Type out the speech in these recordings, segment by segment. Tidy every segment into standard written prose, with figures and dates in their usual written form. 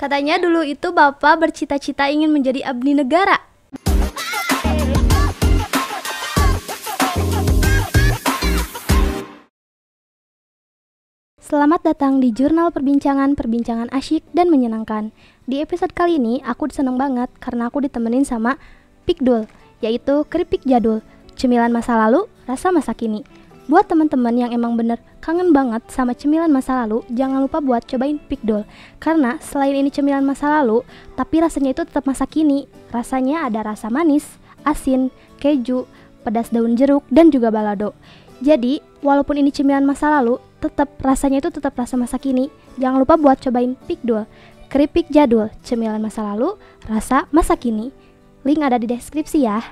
Katanya dulu itu Bapak bercita-cita ingin menjadi abdi negara. Selamat datang di Jurnal Perbincangan asyik dan menyenangkan. Di episode kali ini aku seneng banget karena aku ditemenin sama Pikdul, yaitu keripik jadul, cemilan masa lalu, rasa masa kini. Buat teman-teman yang emang bener kangen banget sama cemilan masa lalu, jangan lupa buat cobain Pikdul. Karena selain ini cemilan masa lalu, tapi rasanya itu tetap masa kini. Rasanya ada rasa manis, asin, keju, pedas daun jeruk, dan juga balado. Jadi, walaupun ini cemilan masa lalu, rasanya itu tetap rasa masa kini. Jangan lupa buat cobain Pikdul, keripik jadul, cemilan masa lalu, rasa masa kini. Link ada di deskripsi ya.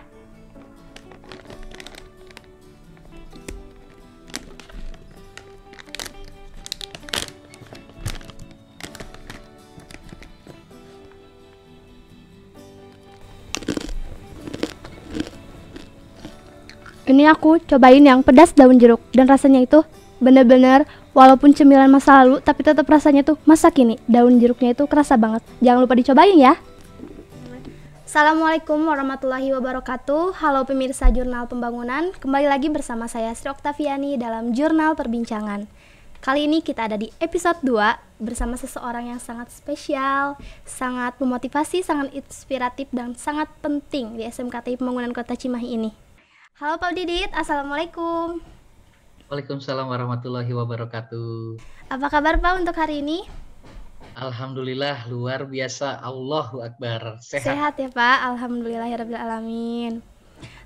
Ini aku cobain yang pedas daun jeruk dan rasanya itu bener-bener walaupun cemilan masa lalu tapi tetap rasanya tuh masa kini. Daun jeruknya itu kerasa banget. Jangan lupa dicobain ya. Assalamualaikum warahmatullahi wabarakatuh. Halo pemirsa Jurnal Pembangunan. Kembali lagi bersama saya Sri Oktaviani dalam Jurnal Perbincangan. Kali ini kita ada di episode 2 bersama seseorang yang sangat spesial, sangat memotivasi, sangat inspiratif dan sangat penting di SMKTI Pembangunan Kota Cimahi ini. Halo Pak Didit, Assalamualaikum. Waalaikumsalam warahmatullahi wabarakatuh. Apa kabar Pak untuk hari ini? Alhamdulillah, luar biasa. Allahu Akbar. Sehat ya Pak, alhamdulillahirrabbilalamin.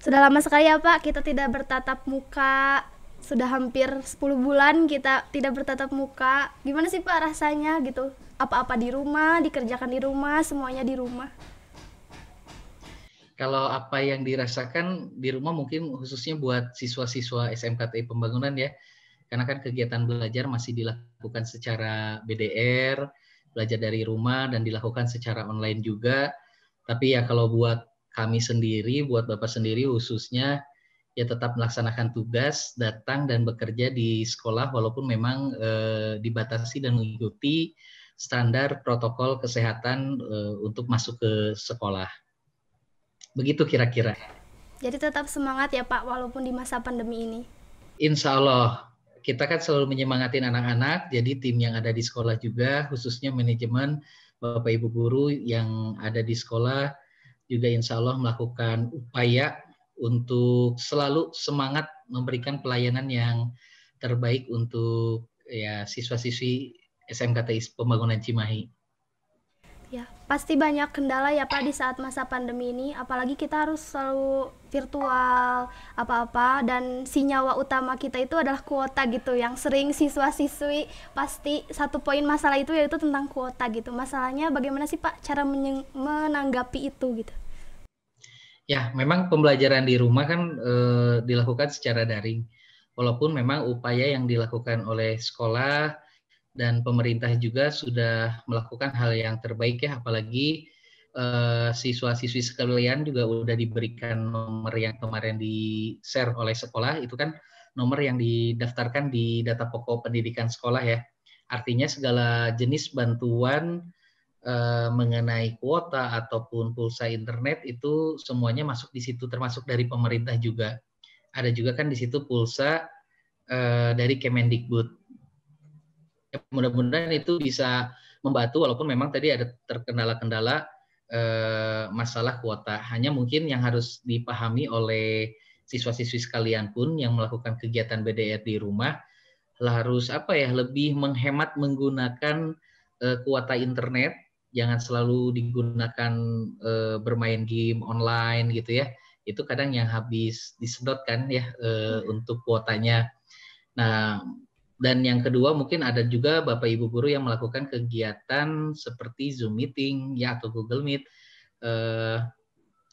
Sudah lama sekali ya Pak kita tidak bertatap muka. Sudah hampir 10 bulan kita tidak bertatap muka. Gimana sih Pak rasanya gitu? Apa-apa di rumah, dikerjakan di rumah, semuanya di rumah. Kalau apa yang dirasakan di rumah mungkin khususnya buat siswa-siswa SMKTI Pembangunan ya. Karena kan kegiatan belajar masih dilakukan secara BDR, belajar dari rumah dan dilakukan secara online juga. Tapi ya kalau buat kami sendiri, buat Bapak sendiri khususnya, ya tetap melaksanakan tugas, datang dan bekerja di sekolah walaupun memang dibatasi dan mengikuti standar protokol kesehatan untuk masuk ke sekolah. Begitu kira-kira. Jadi tetap semangat ya Pak walaupun di masa pandemi ini. Insya Allah. Kita kan selalu menyemangatin anak-anak, jadi tim yang ada di sekolah juga, khususnya manajemen, Bapak Ibu guru yang ada di sekolah, juga insya Allah melakukan upaya untuk selalu semangat memberikan pelayanan yang terbaik untuk ya siswa-siswi SMKTI Pembangunan Cimahi. Ya, pasti banyak kendala ya Pak di saat masa pandemi ini, apalagi kita harus selalu virtual apa-apa dan senyawa utama kita itu adalah kuota gitu, yang sering siswa-siswi pasti satu poin masalah itu yaitu tentang kuota gitu. Masalahnya bagaimana sih Pak cara menanggapi itu gitu? Ya, memang pembelajaran di rumah kan dilakukan secara daring. Walaupun memang upaya yang dilakukan oleh sekolah dan pemerintah juga sudah melakukan hal yang terbaik ya, apalagi siswa-siswi sekalian juga udah diberikan nomor yang kemarin di-share oleh sekolah, itu kan nomor yang didaftarkan di data pokok pendidikan sekolah ya. Artinya segala jenis bantuan mengenai kuota ataupun pulsa internet itu semuanya masuk di situ, termasuk dari pemerintah juga. Ada juga kan di situ pulsa dari Kemendikbud. Mudah-mudahan itu bisa membantu walaupun memang tadi ada terkendala-kendala masalah kuota. Hanya mungkin yang harus dipahami oleh siswa-siswi sekalian pun yang melakukan kegiatan BDR di rumah harus lebih menghemat menggunakan kuota internet. Jangan selalu digunakan bermain game online gitu ya. Itu kadang yang habis disedot kan ya untuk kuotanya. Nah, dan yang kedua mungkin ada juga Bapak Ibu guru yang melakukan kegiatan seperti Zoom meeting ya atau Google Meet.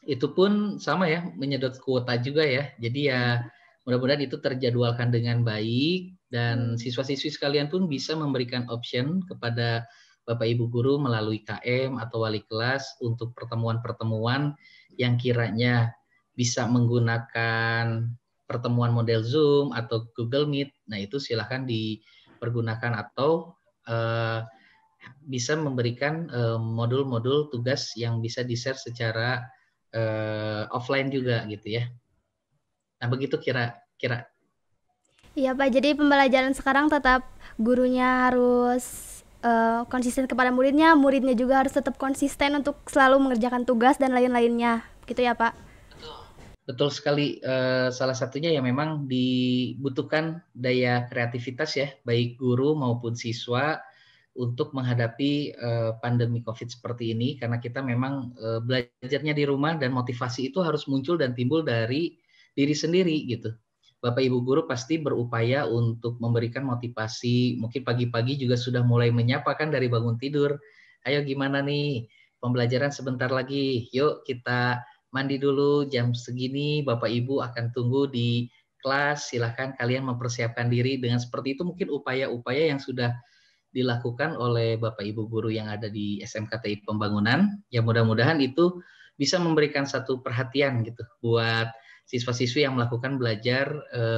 Itu pun sama ya menyedot kuota juga ya. Jadi ya mudah-mudahan itu terjadwalkan dengan baik dan siswa-siswi sekalian pun bisa memberikan option kepada Bapak Ibu guru melalui KM atau wali kelas untuk pertemuan-pertemuan yang kiranya bisa menggunakan pertemuan model Zoom atau Google Meet. Nah, itu silakan dipergunakan atau bisa memberikan modul-modul tugas yang bisa di-share secara offline juga gitu ya. Nah, begitu kira-kira. Iya Pak, jadi pembelajaran sekarang tetap gurunya harus konsisten kepada muridnya, muridnya juga harus tetap konsisten untuk selalu mengerjakan tugas dan lain-lainnya, gitu ya Pak? Betul sekali, salah satunya ya memang dibutuhkan daya kreativitas ya, baik guru maupun siswa untuk menghadapi pandemi COVID seperti ini, karena kita memang belajarnya di rumah dan motivasi itu harus muncul dan timbul dari diri sendiri gitu. Bapak Ibu guru pasti berupaya untuk memberikan motivasi, mungkin pagi-pagi juga sudah mulai menyapa kan dari bangun tidur. Ayo gimana nih, pembelajaran sebentar lagi, yuk kita mandi dulu jam segini, Bapak Ibu akan tunggu di kelas, silahkan kalian mempersiapkan diri. Dengan seperti itu mungkin upaya-upaya yang sudah dilakukan oleh Bapak Ibu guru yang ada di SMKTI Pembangunan, ya mudah-mudahan itu bisa memberikan satu perhatian gitu buat siswa-siswi yang melakukan belajar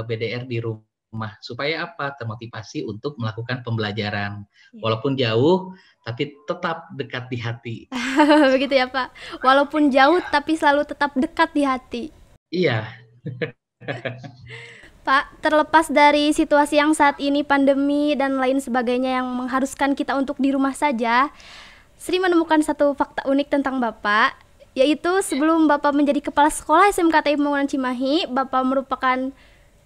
BDR di rumah, supaya apa? Termotivasi untuk melakukan pembelajaran. Walaupun jauh, tapi tetap dekat di hati. Begitu ya Pak, walaupun jauh tapi selalu tetap dekat di hati. Iya. Pak, terlepas dari situasi yang saat ini pandemi dan lain sebagainya yang mengharuskan kita untuk di rumah saja, Sri menemukan satu fakta unik tentang Bapak, yaitu sebelum Bapak menjadi kepala sekolah SMKTI Pembangunan Cimahi, Bapak merupakan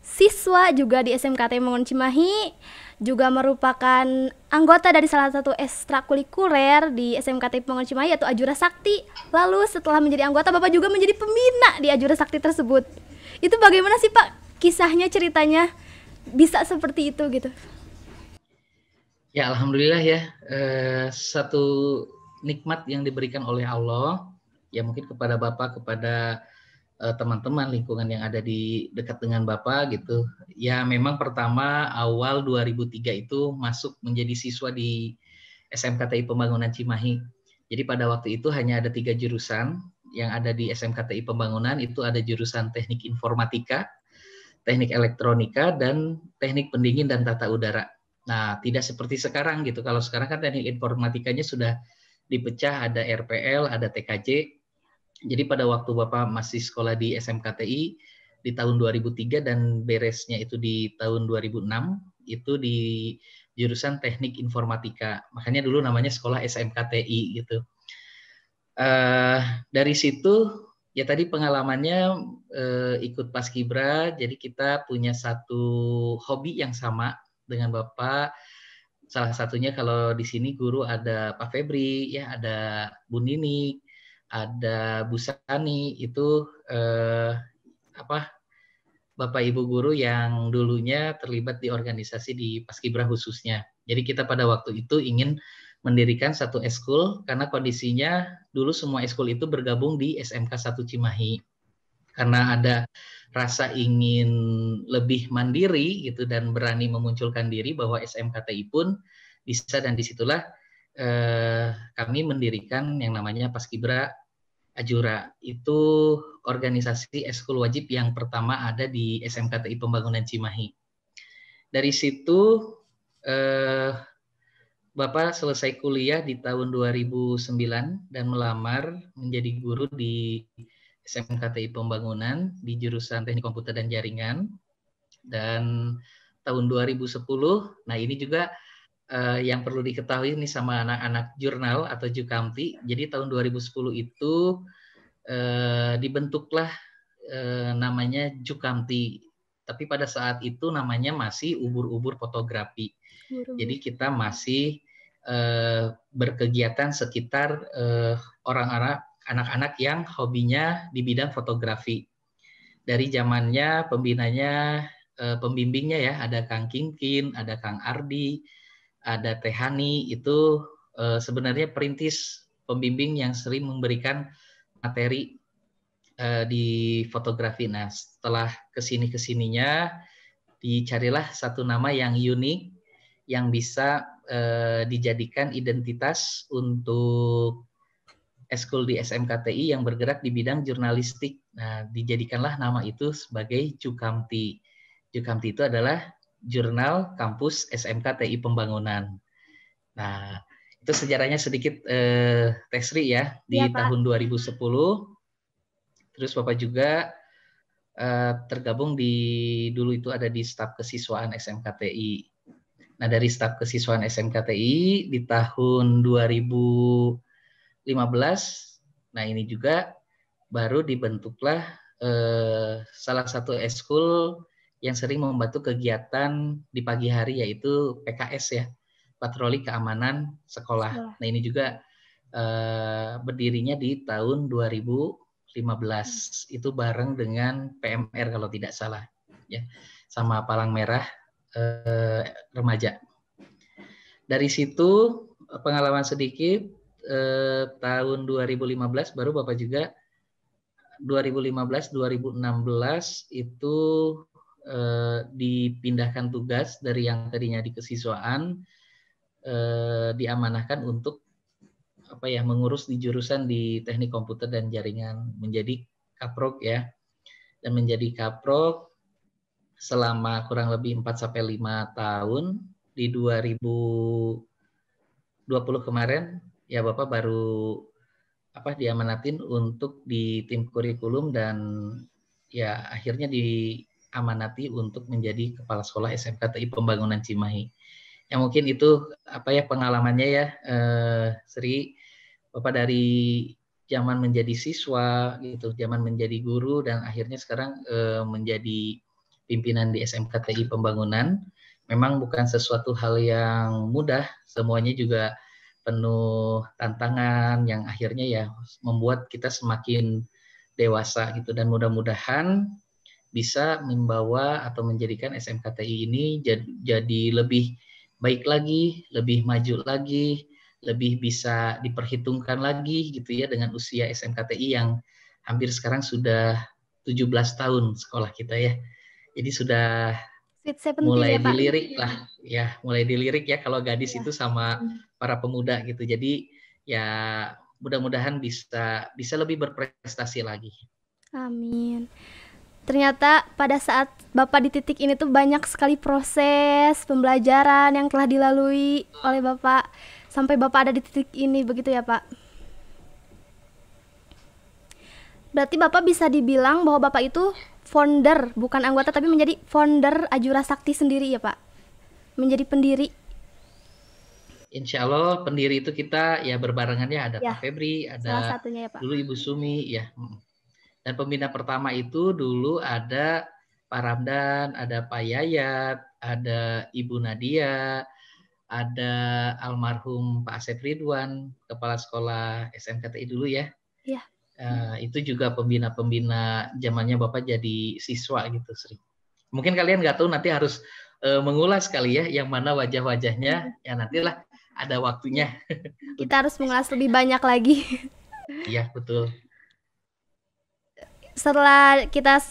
siswa juga di SMKTI Pembangunan Cimahi, juga merupakan anggota dari salah satu ekstrakurikuler di SMKTI Pembangunan Cimahi yaitu Ajura Sakti. Lalu setelah menjadi anggota, Bapak juga menjadi pembina di Ajura Sakti tersebut. Itu bagaimana sih Pak kisahnya, ceritanya bisa seperti itu gitu? Ya alhamdulillah ya, satu nikmat yang diberikan oleh Allah ya mungkin kepada Bapak, kepada teman-teman lingkungan yang ada di dekat dengan Bapak gitu. Ya memang pertama awal 2003 itu masuk menjadi siswa di SMKTI Pembangunan Cimahi. Jadi pada waktu itu hanya ada 3 jurusan yang ada di SMKTI Pembangunan, itu ada jurusan Teknik Informatika, Teknik Elektronika, dan Teknik Pendingin dan Tata Udara. Nah, tidak seperti sekarang gitu. Kalau sekarang kan teknik informatikanya sudah dipecah, ada RPL, ada TKJ. Jadi pada waktu Bapak masih sekolah di SMKTI di tahun 2003 dan beresnya itu di tahun 2006, itu di jurusan Teknik Informatika. Makanya dulu namanya sekolah SMKTI gitu. Dari situ ya tadi pengalamannya ikut Paskibra, jadi kita punya satu hobi yang sama dengan Bapak. Salah satunya kalau di sini guru ada Pak Febri, ya ada Bu Nini, ada Bu Sani, itu Bapak Ibu guru yang dulunya terlibat di organisasi di Paskibra khususnya. Jadi kita pada waktu itu ingin mendirikan satu eskul karena kondisinya dulu semua eskul itu bergabung di SMK 1 Cimahi. Karena ada rasa ingin lebih mandiri gitu dan berani memunculkan diri bahwa SMKTI pun bisa, dan disitulah kami mendirikan yang namanya Paskibra Ajura. Itu organisasi eskul wajib yang pertama ada di SMKTI Pembangunan Cimahi. Dari situ Bapak selesai kuliah di tahun 2009 dan melamar menjadi guru di SMKTI Pembangunan di jurusan Teknik Komputer dan Jaringan. Dan tahun 2010, nah ini juga yang perlu diketahui nih sama anak-anak jurnal atau Jukamti. Jadi tahun 2010 itu dibentuklah namanya Jukamti. Tapi pada saat itu namanya masih ubur-ubur fotografi. Jadi kita masih berkegiatan sekitar orang-orang, anak-anak yang hobinya di bidang fotografi. Dari zamannya pembinanya, pembimbingnya ya, ada Kang Kingkin, ada Kang Ardi, ada Teh Hani, itu sebenarnya perintis pembimbing yang sering memberikan materi di fotografi. Nah, setelah kesininya dicarilah satu nama yang unik yang bisa dijadikan identitas untuk eskul di SMKTI yang bergerak di bidang jurnalistik. Nah, dijadikanlah nama itu sebagai Jukamti. Jukamti itu adalah Jurnal Kampus SMKTI Pembangunan. Nah, Itu sejarahnya sedikit Tesri ya, di Iya, Pak. tahun 2010. Terus Bapak juga tergabung dulu itu ada di staf kesiswaan SMKTI. Nah, dari staf kesiswaan SMKTI di tahun 2015, nah ini juga baru dibentuklah salah satu eskul yang sering membantu kegiatan di pagi hari, yaitu PKS ya, patroli keamanan sekolah. Nah ini juga berdirinya di tahun 2015, itu bareng dengan PMR kalau tidak salah ya, sama Palang Merah remaja. Dari situ pengalaman sedikit, tahun 2015 baru Bapak juga 2015-2016 itu dipindahkan tugas dari yang tadinya di kesiswaan, diamanahkan untuk mengurus di jurusan di Teknik Komputer dan Jaringan, menjadi kaprok ya, dan menjadi kaprok selama kurang lebih 4-5 tahun. Di 2020 kemarin ya Bapak baru diamanatin untuk di tim kurikulum, dan ya akhirnya diamanati untuk menjadi kepala sekolah SMKTI Pembangunan Cimahi. Ya mungkin itu pengalamannya ya, Sri. Bapak dari zaman menjadi siswa gitu, zaman menjadi guru, dan akhirnya sekarang menjadi pimpinan di SMKTI Pembangunan. Memang bukan sesuatu hal yang mudah, semuanya juga penuh tantangan yang akhirnya ya membuat kita semakin dewasa gitu, dan mudah-mudahan bisa membawa atau menjadikan SMKTI ini jadi lebih baik lagi, lebih maju lagi, lebih bisa diperhitungkan lagi gitu ya, dengan usia SMKTI yang hampir sekarang sudah 17 tahun sekolah kita ya. Jadi sudah mulai ya, Pak. dilirik lah ya, mulai dilirik ya kalau gadis itu sama para pemuda gitu. Jadi ya mudah-mudahan bisa lebih berprestasi lagi. Amin. Ternyata pada saat Bapak di titik ini tuh banyak sekali proses pembelajaran yang telah dilalui oleh Bapak sampai Bapak ada di titik ini, begitu ya, Pak? Berarti Bapak bisa dibilang bahwa Bapak itu founder, bukan anggota tapi menjadi founder Ajura Sakti sendiri ya, Pak? Menjadi pendiri. Insya Allah pendiri itu kita ya berbarengan ya, ada Ya, Pak Febri, salah ada satunya ya, Pak. dulu Ibu Sumi ya. Dan pembina pertama itu dulu ada Pak Ramdan, ada Pak Yayat, ada Ibu Nadia, ada almarhum Pak Asep Ridwan, kepala sekolah SMKTI dulu ya. Iya. Itu juga pembina-pembina zamannya Bapak jadi siswa gitu, Sri. Mungkin kalian nggak tahu, nanti harus mengulas kali ya yang mana wajah-wajahnya, ya nantilah ada waktunya. Kita harus mengulas lebih banyak lagi. Iya, betul. Setelah kita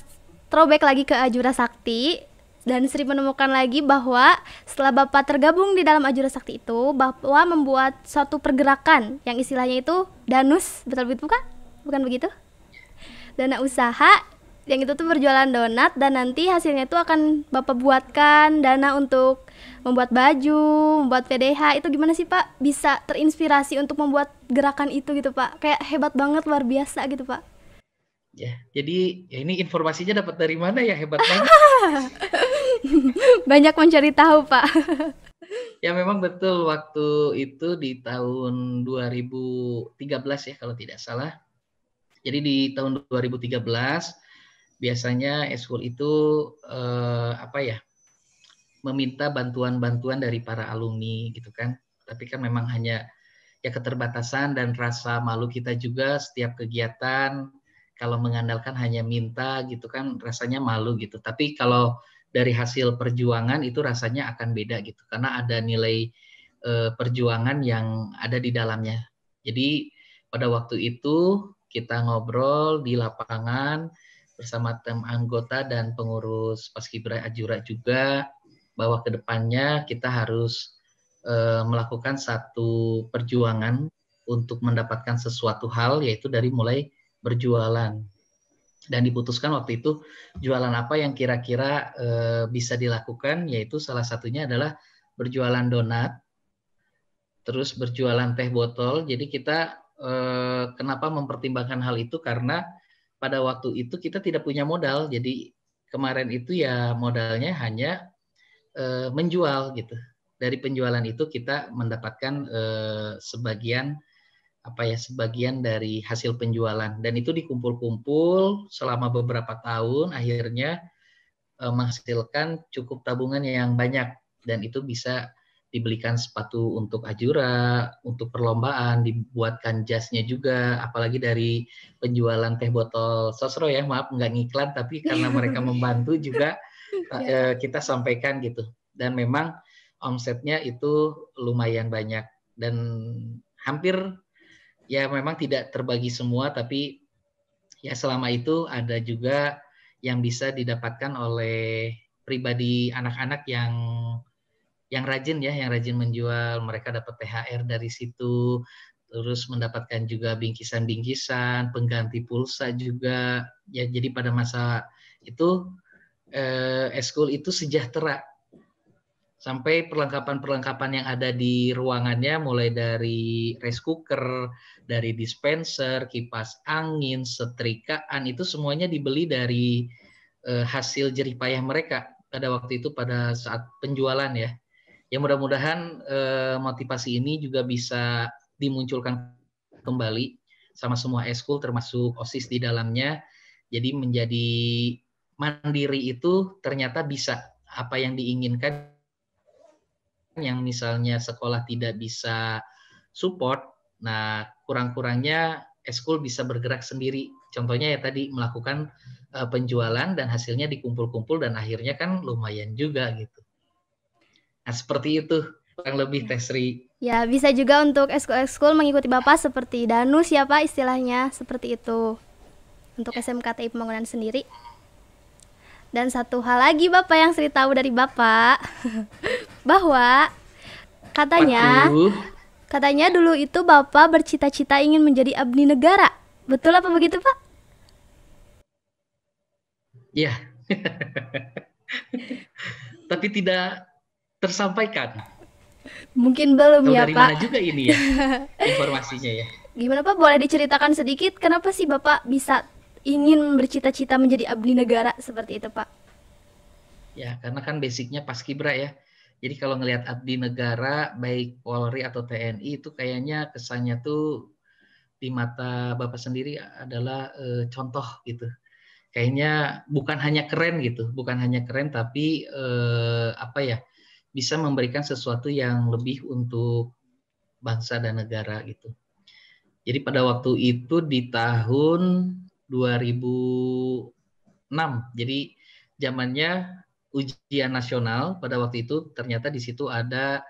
throwback lagi ke Ajura Sakti, dan Sri menemukan lagi bahwa setelah Bapak tergabung di dalam Ajura Sakti itu, Bapak membuat suatu pergerakan yang istilahnya itu danus, betul-betul bukan? Bukan begitu? Dana usaha, yang itu tuh berjualan donat, dan nanti hasilnya itu akan Bapak buatkan dana untuk membuat baju, membuat PDH. Itu gimana sih, Pak? Bisa terinspirasi untuk membuat gerakan itu gitu, Pak? Kayak hebat banget, luar biasa gitu, Pak. Ya, jadi ya ini informasinya dapat dari mana ya, hebat banget. Banyak mencari tahu, Pak. Ya memang betul, waktu itu di tahun 2013 ya kalau tidak salah. Jadi di tahun 2013 biasanya eskul itu meminta bantuan-bantuan dari para alumni gitu kan. Tapi kan memang hanya ya keterbatasan dan rasa malu kita juga, setiap kegiatan kalau mengandalkan hanya minta gitu kan rasanya malu gitu. Tapi kalau dari hasil perjuangan itu rasanya akan beda gitu, karena ada nilai perjuangan yang ada di dalamnya. Jadi pada waktu itu kita ngobrol di lapangan bersama tim anggota dan pengurus Paskibra Ajura juga, bahwa kedepannya kita harus melakukan satu perjuangan untuk mendapatkan sesuatu hal, yaitu dari mulai berjualan. Dan diputuskan waktu itu jualan apa yang kira-kira bisa dilakukan, yaitu salah satunya adalah berjualan donat. terus berjualan teh botol. Jadi kita kenapa mempertimbangkan hal itu, karena pada waktu itu kita tidak punya modal. Jadi kemarin itu ya modalnya hanya menjual gitu. Dari penjualan itu kita mendapatkan sebagian dari hasil penjualan, dan itu dikumpul-kumpul selama beberapa tahun, akhirnya menghasilkan cukup tabungan yang banyak, dan itu bisa dibelikan sepatu untuk Ajura, untuk perlombaan, dibuatkan jasnya juga, apalagi dari penjualan teh botol Sosro ya, maaf nggak ngiklan, tapi karena mereka membantu juga kita sampaikan gitu. Dan memang omsetnya itu lumayan banyak, dan hampir ya memang tidak terbagi semua, tapi ya selama itu ada juga yang bisa didapatkan oleh pribadi anak-anak yang rajin ya, yang rajin menjual. Mereka dapat THR dari situ, terus mendapatkan juga bingkisan-bingkisan, pengganti pulsa juga. Ya, jadi pada masa itu eskul itu sejahtera. Sampai perlengkapan-perlengkapan yang ada di ruangannya, mulai dari rice cooker, dari dispenser, kipas angin, setrikaan, itu semuanya dibeli dari hasil jerih payah mereka pada waktu itu, pada saat penjualan ya. Ya mudah-mudahan motivasi ini juga bisa dimunculkan kembali sama semua eskul, termasuk OSIS di dalamnya. Jadi menjadi mandiri itu ternyata bisa. Apa yang diinginkan, yang misalnya sekolah tidak bisa support, nah kurang-kurangnya eskul bisa bergerak sendiri. Contohnya ya tadi melakukan penjualan, dan hasilnya dikumpul-kumpul, dan akhirnya kan lumayan juga gitu. Nah seperti itu kurang lebih Tesri. Ya, bisa juga untuk eskul-eskul mengikuti Bapak seperti danus ya Pak, istilahnya seperti itu. Untuk SMKTI Pembangunan sendiri. Dan satu hal lagi Bapak yang saya tahu dari Bapak, bahwa katanya dulu itu Bapak bercita-cita ingin menjadi abdi negara. Betul apa begitu Pak? Iya. Tapi tidak tersampaikan. Mungkin belum Tahu ya dari Pak. mana juga ini ya informasinya ya? Gimana Pak, boleh diceritakan sedikit kenapa sih Bapak bisa ingin bercita-cita menjadi abdi negara seperti itu Pak? Ya karena kan basicnya Paskibra ya. Jadi kalau ngelihat abdi negara baik Polri atau TNI itu kayaknya kesannya tuh di mata Bapak sendiri adalah contoh gitu. Kayaknya bukan hanya keren gitu, bukan hanya keren, tapi apa ya, bisa memberikan sesuatu yang lebih untuk bangsa dan negara gitu. Jadi pada waktu itu di tahun 2006, jadi zamannya ujian nasional pada waktu itu, ternyata di situ ada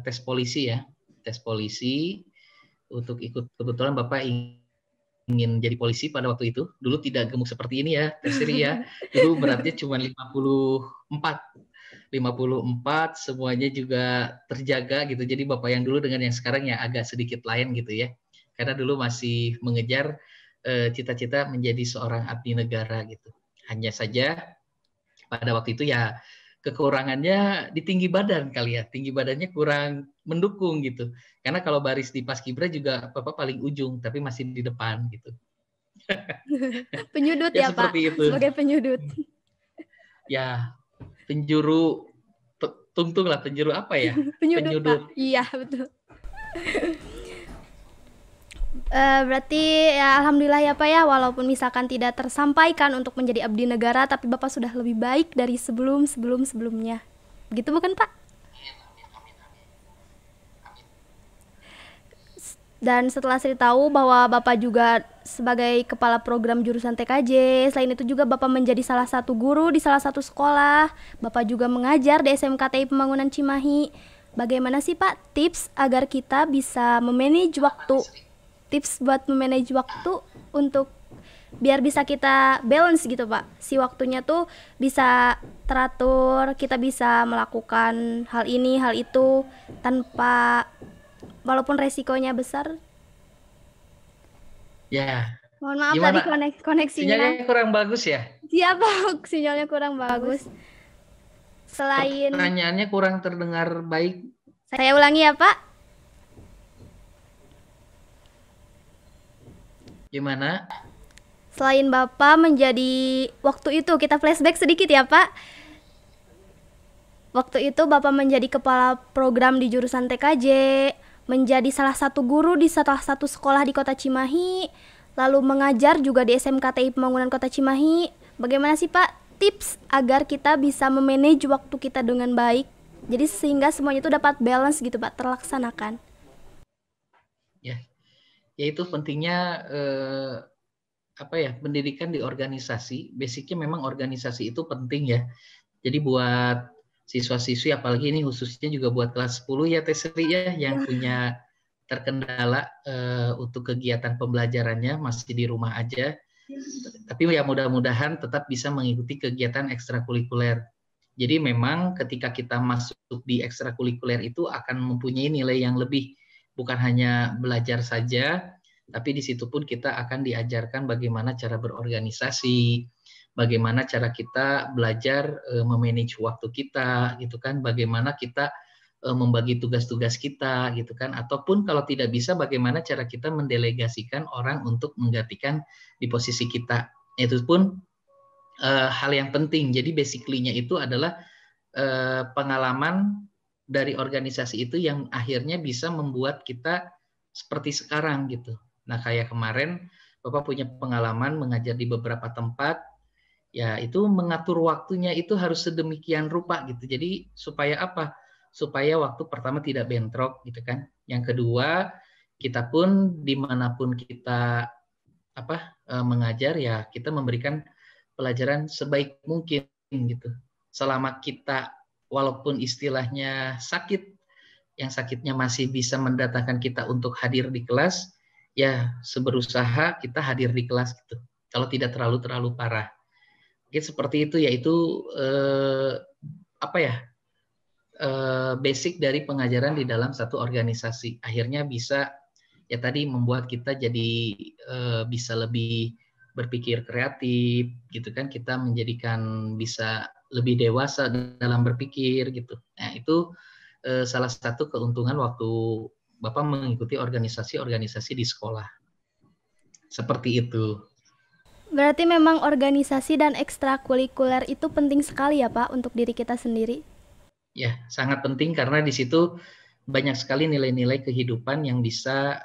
tes polisi ya, tes polisi untuk ikut. Kebetulan Bapak ingin jadi polisi pada waktu itu. Dulu tidak gemuk seperti ini ya, Tesri ya. Dulu beratnya cuma 54, semuanya juga terjaga gitu. Jadi Bapak yang dulu dengan yang sekarang yang agak sedikit lain gitu ya. Karena dulu masih mengejar cita-cita menjadi seorang abdi negara gitu. Hanya saja pada waktu itu ya kekurangannya di tinggi badan kali ya. Tinggi badannya kurang mendukung gitu. Karena kalau baris di Paskibra juga Bapak paling ujung, tapi masih di depan gitu. Penyudut Ya ya Pak, seperti itu. sebagai penyudut. Ya, penjuru tungtung lah, penjuru apa ya? Penyudut Pak. Iya betul. Berarti ya alhamdulillah ya Pak ya, walaupun misalkan tidak tersampaikan untuk menjadi abdi negara, tapi Bapak sudah lebih baik dari sebelumnya. Begitu bukan Pak? Dan setelah saya tahu bahwa Bapak juga sebagai kepala program jurusan TKJ, selain itu juga Bapak menjadi salah satu guru di salah satu sekolah. Bapak juga mengajar di SMKTI Pembangunan Cimahi. Bagaimana sih Pak tips agar kita bisa memanage waktu? Tips buat memanage waktu untuk biar bisa kita balance gitu Pak. Si waktunya tuh bisa teratur, kita bisa melakukan hal ini, hal itu tanpa, walaupun resikonya besar. Ya. Mohon maaf Gimana? tadi koneksinya. Sinyalnya kurang bagus ya? Siapa? Sinyalnya kurang bagus. Selain Pertanyaannya kurang terdengar baik. Saya ulangi ya Pak. Gimana? Selain Bapak menjadi waktu itu kita flashback sedikit ya Pak. Waktu itu Bapak menjadi kepala program di jurusan TKJ, menjadi salah satu guru di salah satu sekolah di Kota Cimahi, lalu mengajar juga di SMKTI Pembangunan Kota Cimahi. Bagaimana sih Pak tips agar kita bisa memanage waktu kita dengan baik? Jadi sehingga semuanya itu dapat balance gitu Pak, terlaksanakan. Ya, yaitu pentingnya pendidikan di organisasi. Basicnya memang organisasi itu penting ya. Jadi buat siswa-siswi, apalagi ini khususnya juga buat kelas 10 ya Tesri ya, yang punya terkendala untuk kegiatan pembelajarannya masih di rumah aja. Tapi ya mudah-mudahan tetap bisa mengikuti kegiatan ekstrakurikuler. Jadi memang ketika kita masuk di ekstrakurikuler itu akan mempunyai nilai yang lebih, bukan hanya belajar saja, tapi di situ pun kita akan diajarkan bagaimana cara berorganisasi, bagaimana cara kita belajar memanage waktu kita, gitu kan, bagaimana kita membagi tugas-tugas kita, gitu kan, ataupun kalau tidak bisa bagaimana cara kita mendelegasikan orang untuk menggantikan di posisi kita. Itu pun hal yang penting. Jadi basically-nya itu adalah pengalaman dari organisasi itu yang akhirnya bisa membuat kita seperti sekarang gitu. Nah, kayak kemarin Bapak punya pengalaman mengajar di beberapa tempat, ya itu mengatur waktunya itu harus sedemikian rupa gitu. Jadi supaya apa? Supaya waktu pertama tidak bentrok gitu kan. Yang kedua, kita pun dimanapun kita mengajar ya kita memberikan pelajaran sebaik mungkin gitu. Selama kita walaupun istilahnya sakit, yang sakitnya masih bisa mendatangkan kita untuk hadir di kelas, ya seberusaha kita hadir di kelas gitu. Kalau tidak terlalu parah. Mungkin seperti itu, yaitu basic dari pengajaran di dalam satu organisasi. Akhirnya bisa ya tadi membuat kita jadi bisa lebih berpikir kreatif gitu kan, kita menjadikan bisa lebih dewasa dalam berpikir gitu. Nah, itu salah satu keuntungan waktu Bapak mengikuti organisasi-organisasi di sekolah. Seperti itu. Berarti memang organisasi dan ekstrakurikuler itu penting sekali ya Pak untuk diri kita sendiri. Ya, sangat penting karena di situ banyak sekali nilai-nilai kehidupan yang bisa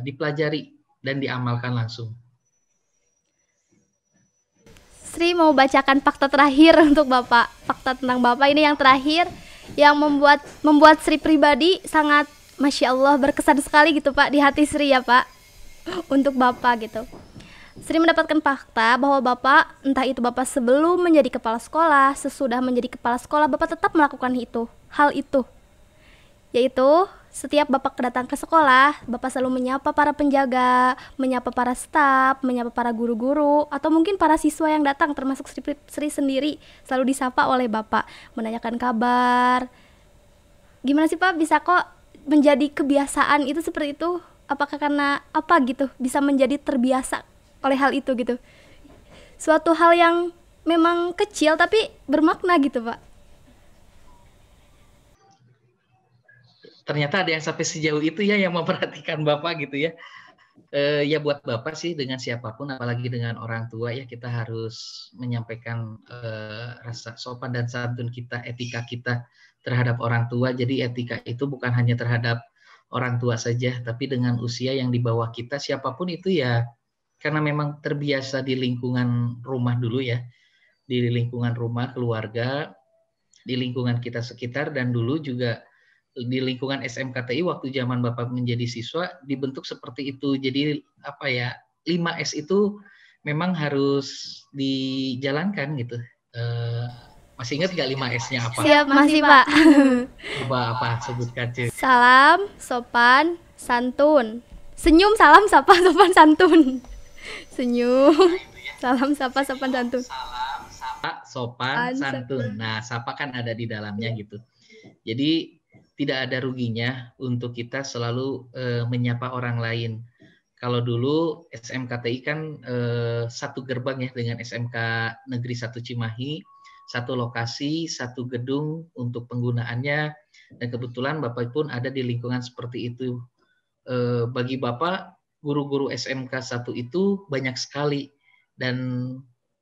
dipelajari dan diamalkan langsung. Sri mau bacakan fakta terakhir untuk Bapak. Fakta tentang Bapak ini yang terakhir yang membuat Sri pribadi sangat Masya Allah berkesan sekali gitu Pak di hati Sri ya Pak untuk Bapak gitu. Sri mendapatkan fakta bahwa Bapak, entah itu Bapak sebelum menjadi kepala sekolah, sesudah menjadi kepala sekolah, Bapak tetap melakukan hal itu. Yaitu setiap Bapak datang ke sekolah, Bapak selalu menyapa para penjaga, menyapa para staf, menyapa para guru-guru, atau mungkin para siswa yang datang, termasuk Sri sendiri, selalu disapa oleh Bapak, menanyakan kabar. Gimana sih Pak, bisa kok menjadi kebiasaan itu seperti itu? Apakah karena apa gitu, bisa menjadi terbiasa oleh hal itu gitu? Suatu hal yang memang kecil tapi bermakna gitu Pak. Ternyata ada yang sampai sejauh itu ya yang memperhatikan Bapak gitu ya. Ya buat Bapak sih dengan siapapun, apalagi dengan orang tua ya, kita harus menyampaikan rasa sopan dan santun kita, etika kita terhadap orang tua. Jadi etika itu bukan hanya terhadap orang tua saja, tapi dengan usia yang di bawah kita, siapapun itu ya, karena memang terbiasa di lingkungan rumah dulu ya, di lingkungan rumah, keluarga, di lingkungan kita sekitar, dan dulu juga di lingkungan SMKTI waktu zaman Bapak menjadi siswa dibentuk seperti itu. Jadi 5S itu memang harus dijalankan gitu. Masih ingat nggak 5S-nya apa? Siap, masih Pak. Apa sebutkan cuy. Salam, sopan, santun. Senyum, salam, sapa, sopan, santun. Senyum, salam, sapa, sopan, santun. Salam, sapa, sopan, santun. Nah, sapa kan ada di dalamnya gitu. Jadi tidak ada ruginya untuk kita selalu menyapa orang lain. Kalau dulu SMKTI kan satu gerbang ya dengan SMK Negeri 1 Cimahi, satu lokasi, satu gedung untuk penggunaannya, dan kebetulan Bapak pun ada di lingkungan seperti itu. Bagi Bapak guru-guru SMK 1 itu banyak sekali, dan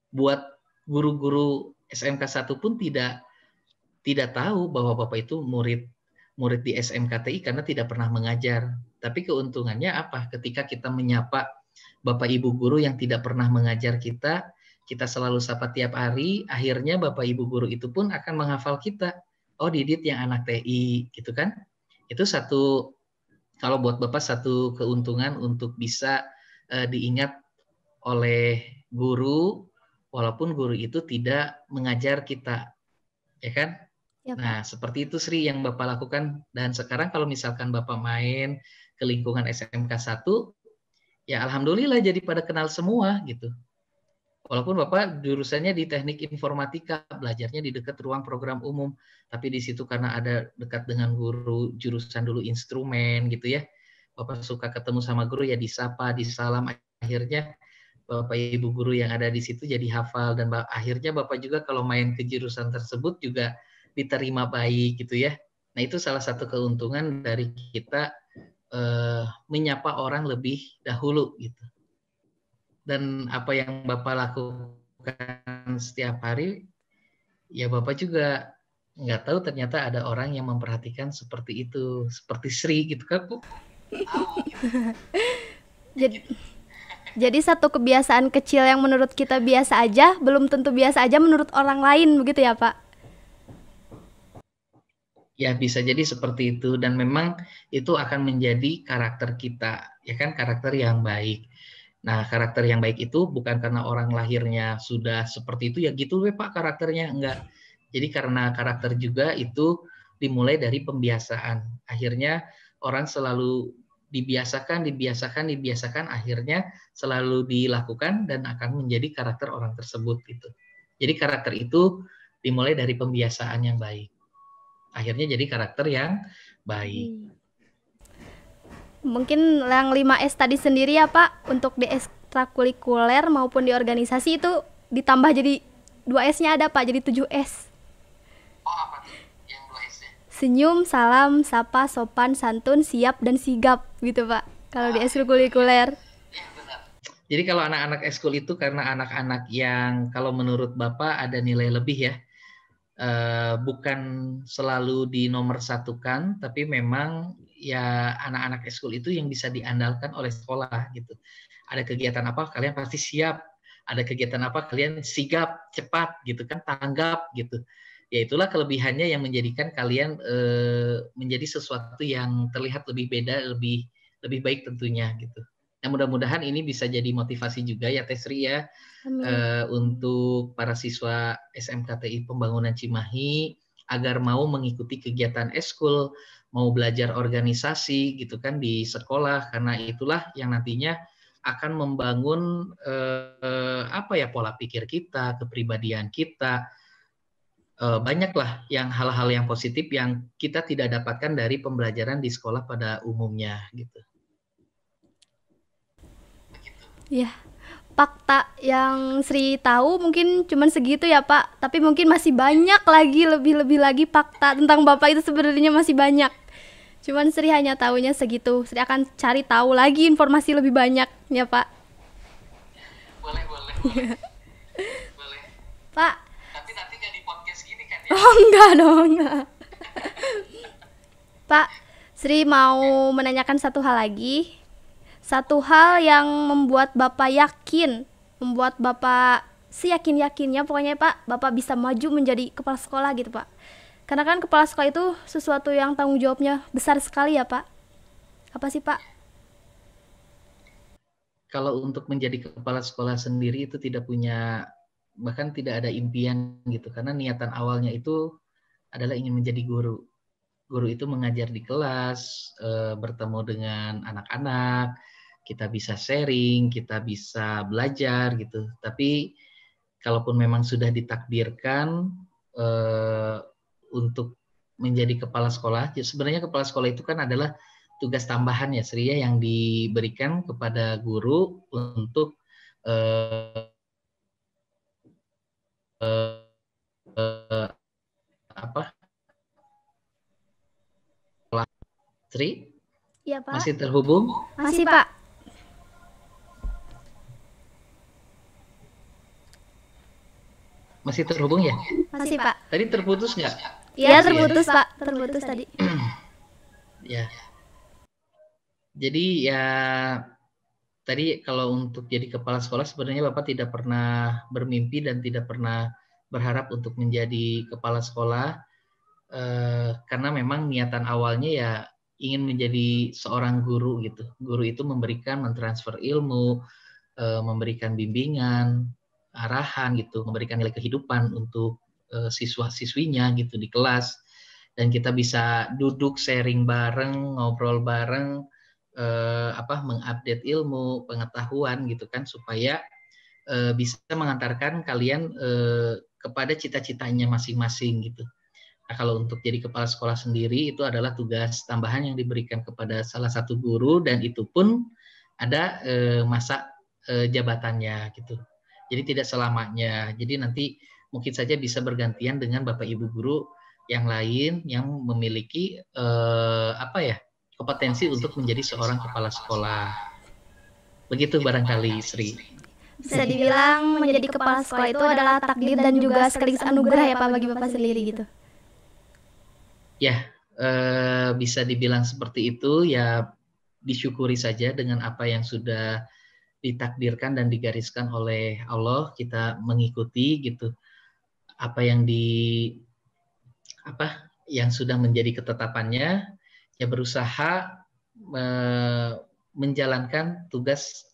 buat guru-guru SMK 1 pun tidak tahu bahwa Bapak itu murid di SMKTI karena tidak pernah mengajar. Tapi keuntungannya apa? Ketika kita menyapa Bapak Ibu guru yang tidak pernah mengajar kita selalu sapa tiap hari, akhirnya Bapak Ibu guru itu pun akan menghafal kita. Oh, Didit yang anak TI, gitu kan? Itu satu, kalau buat Bapak satu keuntungan untuk bisa diingat oleh guru, walaupun guru itu tidak mengajar kita, ya kan? Ya, Nah, Pak. seperti itu Sri yang Bapak lakukan. Dan sekarang kalau misalkan Bapak main ke lingkungan SMK 1, ya alhamdulillah jadi pada kenal semua gitu. Walaupun Bapak jurusannya di teknik informatika, belajarnya di dekat ruang program umum, tapi di situ karena ada dekat dengan guru jurusan dulu instrumen gitu ya, Bapak suka ketemu sama guru ya disapa, disalam, akhirnya Bapak Ibu guru yang ada di situ jadi hafal, dan akhirnya Bapak juga kalau main ke jurusan tersebut juga diterima baik gitu ya. Nah, itu salah satu keuntungan dari kita menyapa orang lebih dahulu gitu. Dan apa yang Bapak lakukan setiap hari, ya Bapak juga nggak tahu ternyata ada orang yang memperhatikan seperti itu, seperti Sri gitu kan, Bu. Jadi, jadi satu kebiasaan kecil yang menurut kita biasa aja, belum tentu biasa aja menurut orang lain, begitu ya, Pak? Ya, bisa jadi seperti itu, dan memang itu akan menjadi karakter kita, ya kan, karakter yang baik. Nah, karakter yang baik itu bukan karena orang lahirnya sudah seperti itu, ya gitu we Pak karakternya, enggak. Jadi karena karakter juga itu dimulai dari pembiasaan. Akhirnya orang selalu dibiasakan, akhirnya selalu dilakukan dan akan menjadi karakter orang tersebut gitu. Jadi karakter itu dimulai dari pembiasaan yang baik. Akhirnya jadi karakter yang baik. Mungkin yang 5S tadi sendiri ya, Pak, untuk di ekstrakurikuler maupun di organisasi itu ditambah jadi 2S-nya ada, Pak, jadi 7S. Oh, apa tuh yang 2S-nya? Senyum, salam, sapa, sopan, santun, siap, dan sigap gitu, Pak. Kalau di ekstrakurikuler. Ya, benar. Jadi kalau anak-anak eskul itu karena anak-anak yang kalau menurut Bapak ada nilai lebih ya, bukan selalu di nomor satukan, tapi memang ya anak-anak eskul itu yang bisa diandalkan oleh sekolah gitu. Ada kegiatan apa kalian pasti siap, ada kegiatan apa kalian sigap, cepat gitu kan, tanggap gitu. Ya itulah kelebihannya yang menjadikan kalian menjadi sesuatu yang terlihat lebih beda, lebih baik tentunya gitu. Nah, mudah-mudahan ini bisa jadi motivasi juga ya Tesri ya, untuk para siswa SMKTI Pembangunan Cimahi agar mau mengikuti kegiatan eskul, mau belajar organisasi gitu kan di sekolah, karena itulah yang nantinya akan membangun pola pikir kita, kepribadian kita. Banyaklah yang hal-hal yang positif yang kita tidak dapatkan dari pembelajaran di sekolah pada umumnya gitu. Ya, fakta yang Sri tahu mungkin cuman segitu ya, Pak. Tapi mungkin masih banyak lagi, lebih-lebih lagi fakta tentang Bapak itu sebenarnya masih banyak. Cuman Sri hanya tahunya segitu. Sri akan cari tahu lagi informasi lebih banyak ya, Pak. Boleh. Boleh. Pak. Tapi nanti nggak di podcast gini kan ya? Oh, enggak dong, enggak. Pak, Sri mau menanyakan satu hal lagi. Satu hal yang membuat Bapak yakin, membuat Bapak seyakin-yakinnya pokoknya Pak, Bapak bisa maju menjadi kepala sekolah gitu Pak. Karena kan kepala sekolah itu sesuatu yang tanggung jawabnya besar sekali ya Pak. Apa sih Pak? Kalau untuk menjadi kepala sekolah sendiri itu bahkan tidak ada impian gitu, karena niatan awalnya itu adalah ingin menjadi guru. Guru itu mengajar di kelas, bertemu dengan anak-anak, kita bisa sharing, kita bisa belajar gitu. Tapi kalaupun memang sudah ditakdirkan untuk menjadi kepala sekolah, sebenarnya kepala sekolah itu kan adalah tugas tambahan ya Sri ya, yang diberikan kepada guru untuk apa? Sri? Iya Pak. Masih terhubung? Masih Pak. Masih terhubung ya? Masih, Pak. Tadi terputus nggak? Iya, terputus, Pak. Terputus tadi. Ya. Jadi ya tadi kalau untuk jadi kepala sekolah sebenarnya Bapak tidak pernah bermimpi dan tidak pernah berharap untuk menjadi kepala sekolah karena memang niatan awalnya ya ingin menjadi seorang guru gitu. Guru itu mentransfer ilmu, memberikan bimbingan, arahan gitu, memberikan nilai kehidupan untuk siswa-siswinya gitu di kelas, dan kita bisa duduk sharing bareng, ngobrol bareng, mengupdate ilmu, pengetahuan gitu kan, supaya bisa mengantarkan kalian kepada cita-citanya masing-masing gitu. Nah, kalau untuk jadi kepala sekolah sendiri itu adalah tugas tambahan yang diberikan kepada salah satu guru, dan itu pun ada masa jabatannya gitu. Jadi tidak selamanya. Jadi nanti mungkin saja bisa bergantian dengan Bapak Ibu guru yang lain yang memiliki kompetensi untuk menjadi seorang kepala sekolah. Begitu barangkali, Sri. Bisa dibilang menjadi kepala sekolah itu adalah takdir dan juga sekaligus anugerah ya Pak bagi Bapak sendiri gitu. Ya, bisa dibilang seperti itu, ya disyukuri saja dengan apa yang sudah ditakdirkan dan digariskan oleh Allah, kita mengikuti gitu. Apa yang yang sudah menjadi ketetapannya, ya berusaha menjalankan tugas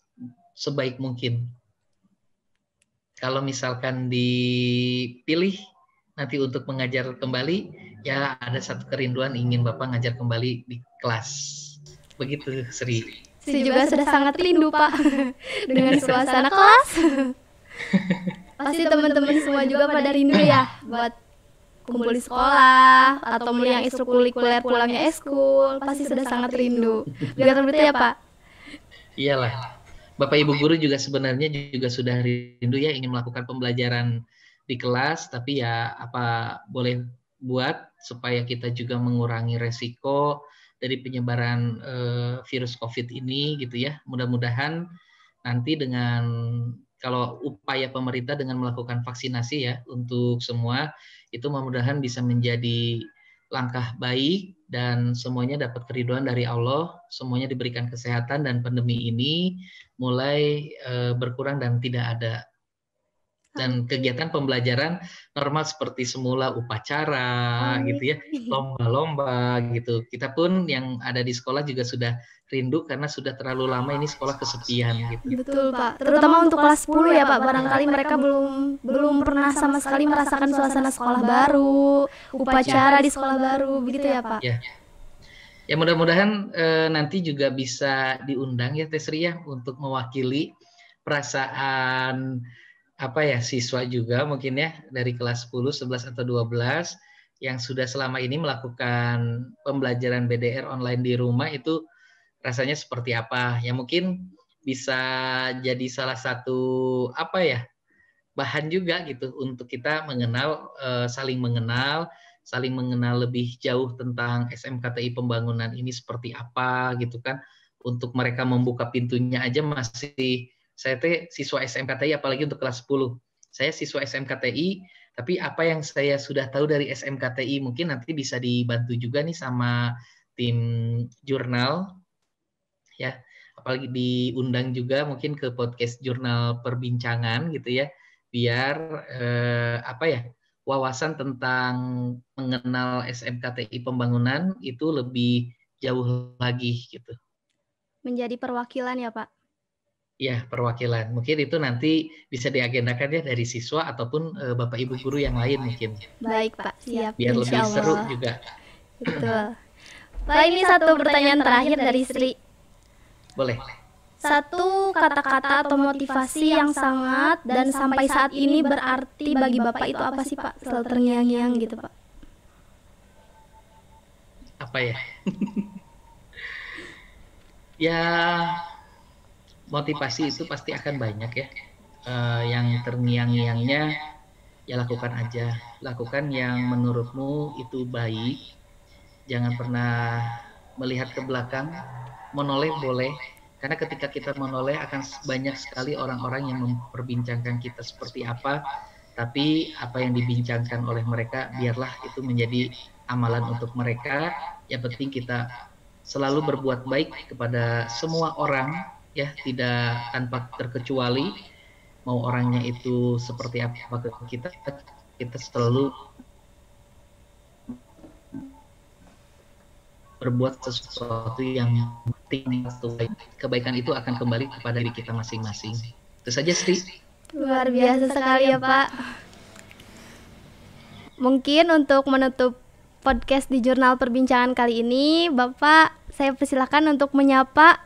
sebaik mungkin. Kalau misalkan dipilih nanti untuk mengajar kembali, ya ada satu kerinduan ingin Bapak ngajar kembali di kelas. Begitu, Sri. Sri juga sudah sangat rindu, Pak, dengan suasana kelas. Pasti teman-teman semua juga pada rindu ya buat kumpul di sekolah atau yang ekstrakurikuler pulangnya eskul, pasti sudah sangat rindu. Juga seperti ya, Pak? Iyalah. Bapak Ibu guru juga sebenarnya juga sudah rindu ya ingin melakukan pembelajaran di kelas, tapi ya apa boleh buat supaya kita juga mengurangi resiko dari penyebaran virus COVID ini gitu ya. Mudah-mudahan nanti dengan kalau upaya pemerintah dengan melakukan vaksinasi ya untuk semua, itu mudah-mudahan bisa menjadi langkah baik dan semuanya dapat keridhaan dari Allah, semuanya diberikan kesehatan dan pandemi ini mulai berkurang dan tidak ada. Dan kegiatan pembelajaran normal seperti semula, upacara gitu ya, lomba-lomba gitu. Kita pun yang ada di sekolah juga sudah rindu karena sudah terlalu lama ini sekolah kesepian gitu. Betul, Pak. Terutama untuk kelas 10 ya, Pak. Barangkali mereka belum pernah sama sekali merasakan suasana sekolah baru, upacara di sekolah baru, begitu ya, Pak? Ya. Ya mudah-mudahan nanti juga bisa diundang ya Tesri ya untuk mewakili perasaan siswa juga mungkin ya dari kelas 10, 11 atau 12 yang sudah selama ini melakukan pembelajaran BDR online di rumah, itu rasanya seperti apa. Ya mungkin bisa jadi salah satu bahan juga gitu untuk kita mengenal, saling mengenal lebih jauh tentang SMKTI pembangunan ini seperti apa gitu kan. Untuk mereka membuka pintunya aja masih, saya siswa SMKTI apalagi untuk kelas 10. Saya siswa SMKTI, tapi apa yang saya sudah tahu dari SMKTI mungkin nanti bisa dibantu juga nih sama tim jurnal ya. Apalagi diundang juga mungkin ke podcast jurnal perbincangan gitu ya. Biar wawasan tentang mengenal SMKTI pembangunan itu lebih jauh lagi gitu. Menjadi perwakilan ya, Pak? Ya, perwakilan. Mungkin itu nanti bisa diagendakan ya dari siswa ataupun Bapak Ibu guru yang lain mungkin. Baik, Pak. Siap. Biar lebih seru juga. Betul. Pak, ini satu pertanyaan terakhir dari Sri. Boleh. Satu kata-kata atau motivasi yang sangat dan sampai saat ini berarti bagi Bapak itu apa sih, Pak? Selalu terngiang-ngiang gitu, Pak. Apa ya? Ya, motivasi itu pasti akan banyak ya. Yang terngiang-ngiangnya ya lakukan aja. Lakukan yang menurutmu itu baik. Jangan pernah melihat ke belakang. Menoleh boleh. Karena ketika kita menoleh akan banyak sekali orang-orang yang memperbincangkan kita seperti apa. tapi apa yang dibincangkan oleh mereka biarlah itu menjadi amalan untuk mereka. Yang penting kita selalu berbuat baik kepada semua orang, ya, tidak tanpa terkecuali, mau orangnya itu seperti apa ke kita, kita selalu berbuat sesuatu yang penting. Kebaikan itu akan kembali kepada diri kita masing-masing. Itu saja, Sri. Luar biasa sekali ya Pak. Mungkin untuk menutup podcast di jurnal perbincangan kali ini, Bapak saya persilakan untuk menyapa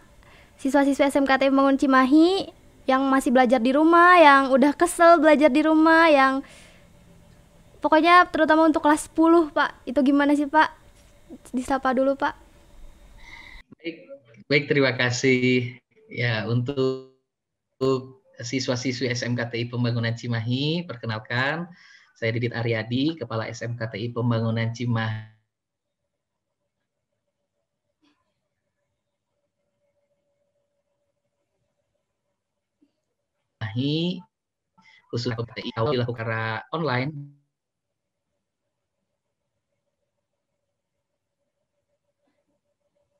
siswa-siswa SMKT Pembangunan Cimahi yang masih belajar di rumah, yang udah kesel belajar di rumah, yang pokoknya terutama untuk kelas 10 Pak. Itu gimana sih Pak? Disapa dulu Pak. Baik, terima kasih ya untuk siswa-siswi SMKTI Pembangunan Cimahi. Perkenalkan, saya Didit Aryadi, Kepala SMKTI Pembangunan Cimahi. Khusus PTI dilakukan secara online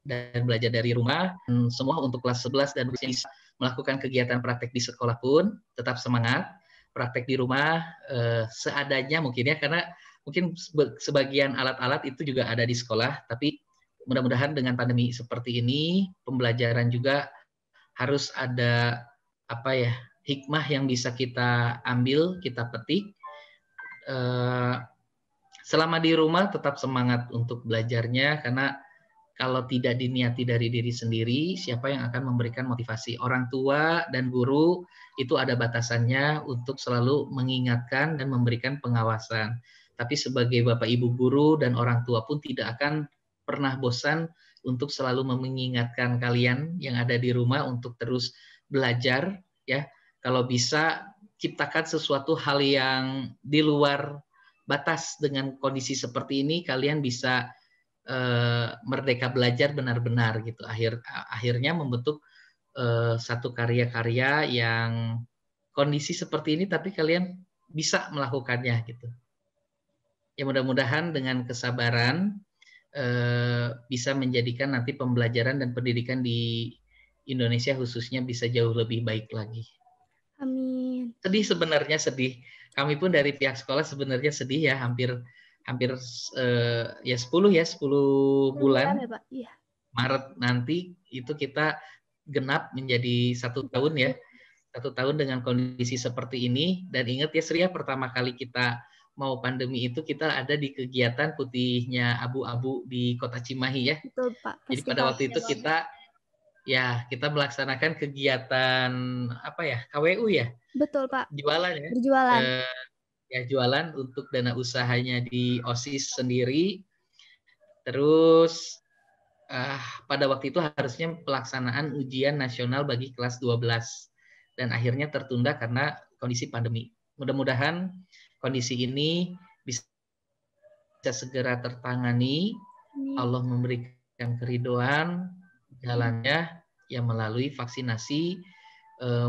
dan belajar dari rumah. Semua untuk kelas 11 dan bisa melakukan kegiatan praktek di sekolah pun tetap semangat. Praktek di rumah seadanya mungkin ya, karena mungkin sebagian alat-alat itu juga ada di sekolah, tapi mudah-mudahan dengan pandemi seperti ini pembelajaran juga harus ada hikmah yang bisa kita ambil, kita petik. Selama di rumah tetap semangat untuk belajarnya, karena kalau tidak diniati dari diri sendiri, siapa yang akan memberikan motivasi? Orang tua dan guru itu ada batasannya untuk selalu mengingatkan dan memberikan pengawasan. Tapi sebagai Bapak Ibu guru dan orang tua pun tidak akan pernah bosan untuk selalu mengingatkan kalian yang ada di rumah untuk terus belajar, ya. Kalau bisa ciptakan sesuatu hal yang di luar batas. Dengan kondisi seperti ini kalian bisa merdeka belajar benar-benar gitu. Akhirnya membentuk satu karya-karya yang kondisi seperti ini tapi kalian bisa melakukannya gitu. Ya, mudah-mudahan dengan kesabaran bisa menjadikan nanti pembelajaran dan pendidikan di Indonesia khususnya bisa jauh lebih baik lagi. Amin. Sedih sebenarnya, sedih. Kami pun dari pihak sekolah sebenarnya sedih ya, hampir 10 bulan ya, Pak? Iya. Maret nanti itu kita genap menjadi 1 tahun ya, 1 tahun dengan kondisi seperti ini. Dan ingat ya Sri, pertama kali kita mau pandemi itu kita ada di kegiatan Putihnya Abu-Abu di Kota Cimahi ya. Betul Pak. Jadi pada waktu itu kita melaksanakan kegiatan KWU ya. Betul Pak. Jualan ya. Berjualan. Jualan untuk dana usahanya di OSIS sendiri. Terus pada waktu itu harusnya pelaksanaan ujian nasional bagi kelas 12 dan akhirnya tertunda karena kondisi pandemi. Mudah-mudahan kondisi ini bisa segera tertangani. Allah memberikan keridhaan jalannya yang melalui vaksinasi.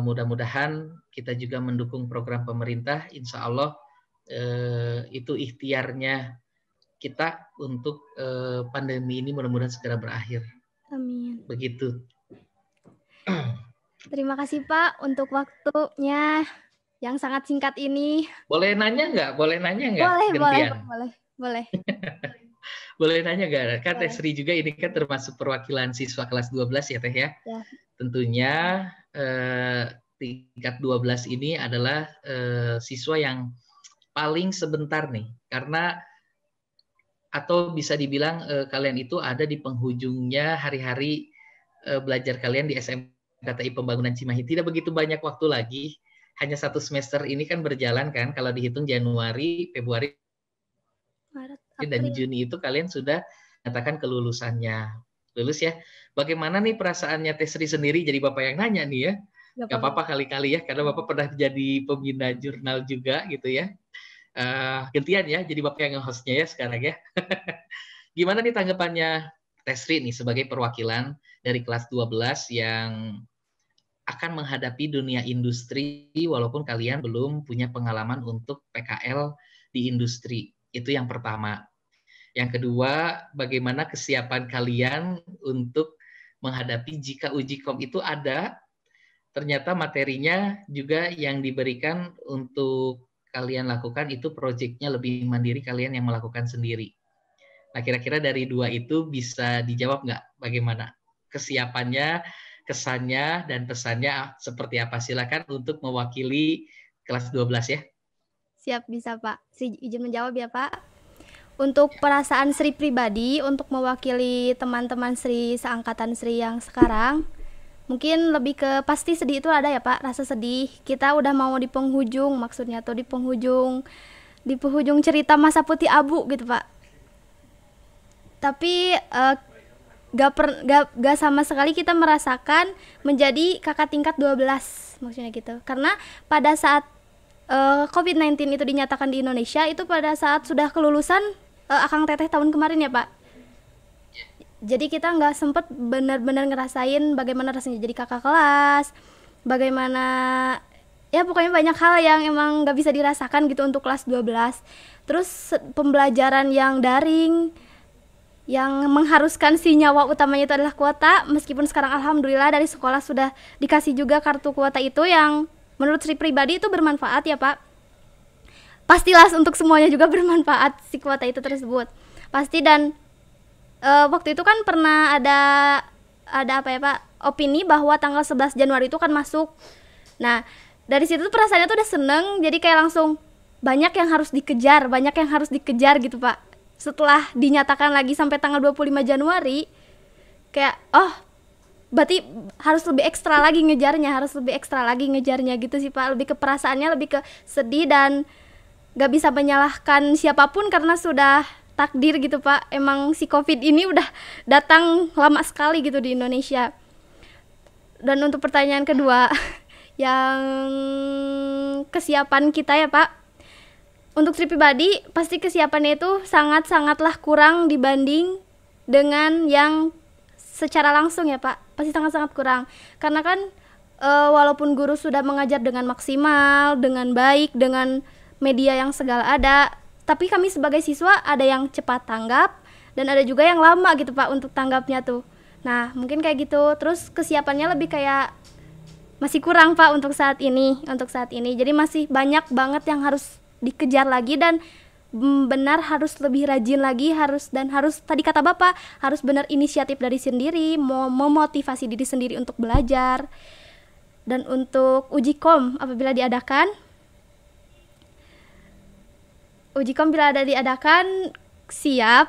Mudah-mudahan kita juga mendukung program pemerintah. Insya Allah itu ikhtiarnya kita untuk pandemi ini mudah-mudahan segera berakhir. Amin. Begitu. Terima kasih Pak untuk waktunya yang sangat singkat ini. Boleh nanya nggak? Boleh. Boleh nanya nggak? Kan Teh Sri juga ini kan termasuk perwakilan siswa kelas 12 ya Teh ya? Ya. Tentunya tingkat 12 ini adalah siswa yang paling sebentar nih, karena atau bisa dibilang kalian itu ada di penghujungnya hari-hari belajar kalian di SMKTI Pembangunan Cimahi. Tidak begitu banyak waktu lagi, hanya 1 semester ini kan berjalan kan, kalau dihitung Januari, Februari, Maret, dan Juni itu kalian sudah nyatakan kelulusannya. Lulus ya. Bagaimana nih perasaannya Teh Sri sendiri, jadi Bapak yang nanya nih ya? Gak apa-apa kali-kali ya, karena Bapak pernah jadi pembina jurnal juga gitu ya. Gantian ya, jadi Bapak yang hostnya ya sekarang ya. Gimana nih tanggapannya Teh Sri nih sebagai perwakilan dari kelas 12 yang akan menghadapi dunia industri walaupun kalian belum punya pengalaman untuk PKL di industri. Itu yang pertama. Yang kedua, bagaimana kesiapan kalian untuk menghadapi jika uji kom itu ada, ternyata materinya juga yang diberikan untuk kalian lakukan itu proyeknya lebih mandiri, kalian yang melakukan sendiri. Nah, kira-kira dari dua itu bisa dijawab nggak bagaimana kesiapannya, kesannya, dan pesannya seperti apa? Silakan untuk mewakili kelas 12 ya. Siap, bisa Pak. Izin menjawab ya Pak. Untuk perasaan Sri pribadi, untuk mewakili teman-teman Sri seangkatan Sri yang sekarang, mungkin lebih ke pasti sedih itu ada ya Pak, rasa sedih. Kita udah mau di penghujung, maksudnya tuh di penghujung cerita masa putih abu gitu Pak. Tapi gak sama sekali kita merasakan menjadi kakak tingkat 12 maksudnya gitu. Karena pada saat COVID-19 itu dinyatakan di Indonesia, itu pada saat sudah kelulusan Akang Teteh tahun kemarin ya Pak. Jadi kita nggak sempet benar-benar ngerasain bagaimana rasanya jadi kakak kelas, bagaimana ya pokoknya banyak hal yang emang nggak bisa dirasakan gitu untuk kelas 12. Terus pembelajaran yang daring, yang mengharuskan si nyawa utamanya itu adalah kuota, meskipun sekarang alhamdulillah dari sekolah sudah dikasih juga kartu kuota itu yang menurut Sri pribadi itu bermanfaat ya Pak. Pastilah untuk semuanya juga bermanfaat si kuota itu tersebut. Pasti. Dan waktu itu kan pernah ada apa ya Pak, opini bahwa tanggal 11 Januari itu kan masuk. Nah, dari situ tuh perasaannya tuh udah seneng, jadi kayak langsung banyak yang harus dikejar gitu Pak. Setelah dinyatakan lagi sampai tanggal 25 Januari, kayak berarti harus lebih ekstra lagi ngejarnya gitu sih Pak. Lebih ke perasaannya, lebih ke sedih dan gak bisa menyalahkan siapapun karena sudah takdir gitu Pak. Emang si COVID ini udah datang lama sekali gitu di Indonesia. Dan untuk pertanyaan kedua, yang kesiapan kita ya Pak, untuk Sri pribadi pasti kesiapannya itu sangat-sangatlah kurang dibanding dengan yang secara langsung ya Pak. Pasti sangat-sangat kurang. Karena kan walaupun guru sudah mengajar dengan maksimal, dengan baik, dengan media yang segala ada, tapi kami sebagai siswa ada yang cepat tanggap dan ada juga yang lama gitu Pak untuk tanggapnya tuh. Nah, mungkin kayak gitu. Terus kesiapannya lebih kayak masih kurang Pak untuk saat ini. Jadi masih banyak banget yang harus dikejar lagi dan benar harus lebih rajin lagi, harus tadi kata Bapak, harus benar inisiatif dari sendiri, memotivasi diri sendiri untuk belajar. Dan untuk uji kom apabila diadakan, siap.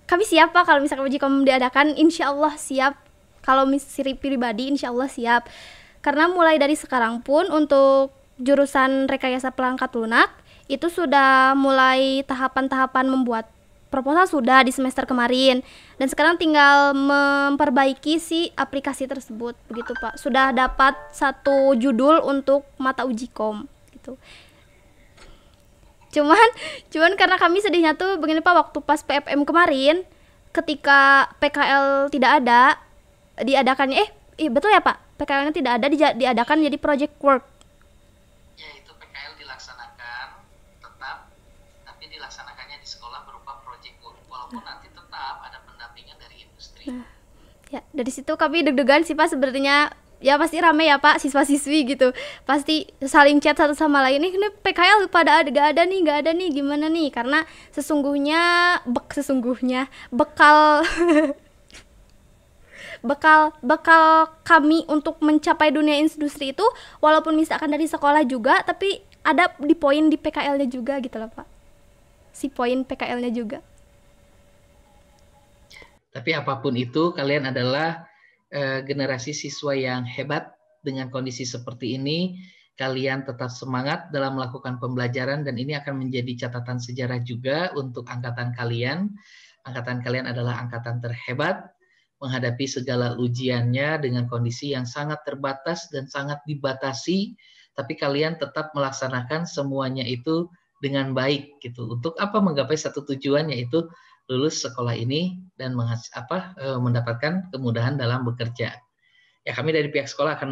Kami siap Pak, kalau misalkan uji kom diadakan insya Allah siap. Kalau Sri pribadi insya Allah siap. Karena mulai dari sekarang pun untuk jurusan rekayasa perangkat lunak itu sudah mulai tahapan-tahapan membuat proposal sudah di semester kemarin, dan sekarang tinggal memperbaiki si aplikasi tersebut begitu Pak. Sudah dapat 1 judul untuk mata uji kom gitu. Cuman karena kami sedihnya tuh begini Pak, waktu pas PFM kemarin ketika PKL tidak ada diadakannya betul ya Pak, PKL-nya tidak ada diadakan jadi project work. Ya, itu PKL dilaksanakan tetap, tapi dilaksanakannya di sekolah berupa project work, walaupun nanti tetap ada pendampingan dari industri. Nah, ya dari situ kami deg-degan sih Pak sebenarnya. Ya pasti rame ya Pak, siswa-siswi gitu. Pasti saling chat satu sama lain, ini PKL pada gak ada nih, gimana nih? Karena sesungguhnya bekal kami untuk mencapai dunia industri itu walaupun misalkan dari sekolah juga, tapi ada di poin di PKL-nya juga gitu loh Pak. Si poin PKL-nya juga. Tapi apapun itu, kalian adalah generasi siswa yang hebat. Dengan kondisi seperti ini, kalian tetap semangat dalam melakukan pembelajaran dan ini akan menjadi catatan sejarah juga untuk angkatan kalian. Angkatan kalian adalah angkatan terhebat, menghadapi segala ujiannya dengan kondisi yang sangat terbatas dan sangat dibatasi, tapi kalian tetap melaksanakan semuanya itu dengan baik gitu. Untuk apa? Menggapai satu tujuan, yaitu lulus sekolah ini dan mendapatkan kemudahan dalam bekerja. ya kami dari pihak sekolah akan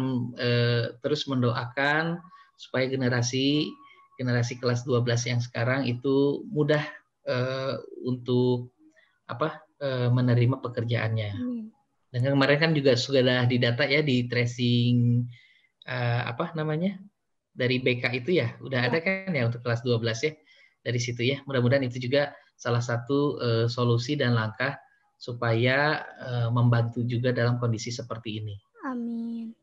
terus mendoakan supaya generasi kelas 12 yang sekarang itu mudah untuk menerima pekerjaannya. Dan kemarin kan juga sudah didata ya di tracing dari BK itu ya udah ada kan ya untuk kelas 12 ya dari situ ya. Mudah-mudahan itu juga salah satu solusi dan langkah supaya membantu juga dalam kondisi seperti ini. Amin.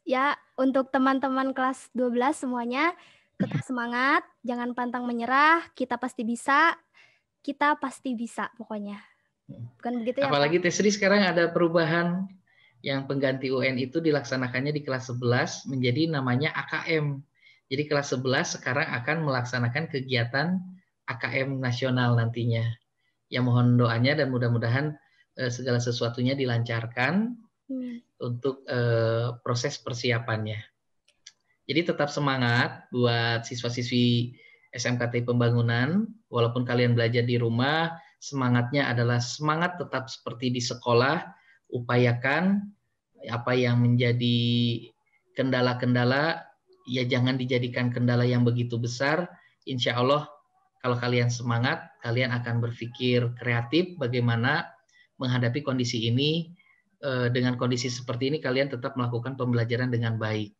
Ya, untuk teman-teman kelas 12 semuanya tetap semangat, jangan pantang menyerah, kita pasti bisa pokoknya. Bukan begitu ya, Apalagi Pak? Tesri sekarang ada perubahan yang pengganti UN itu dilaksanakannya di kelas 11 menjadi namanya AKM. Jadi kelas 11 sekarang akan melaksanakan kegiatan AKM nasional nantinya. Ya mohon doanya dan mudah-mudahan segala sesuatunya dilancarkan untuk proses persiapannya. Jadi tetap semangat buat siswa-siswi SMKTI Pembangunan, walaupun kalian belajar di rumah, semangatnya adalah semangat tetap seperti di sekolah, upayakan apa yang menjadi kendala-kendala, ya jangan dijadikan kendala yang begitu besar. Insya Allah kalau kalian semangat, kalian akan berpikir kreatif bagaimana menghadapi kondisi ini. Dengan kondisi seperti ini, kalian tetap melakukan pembelajaran dengan baik.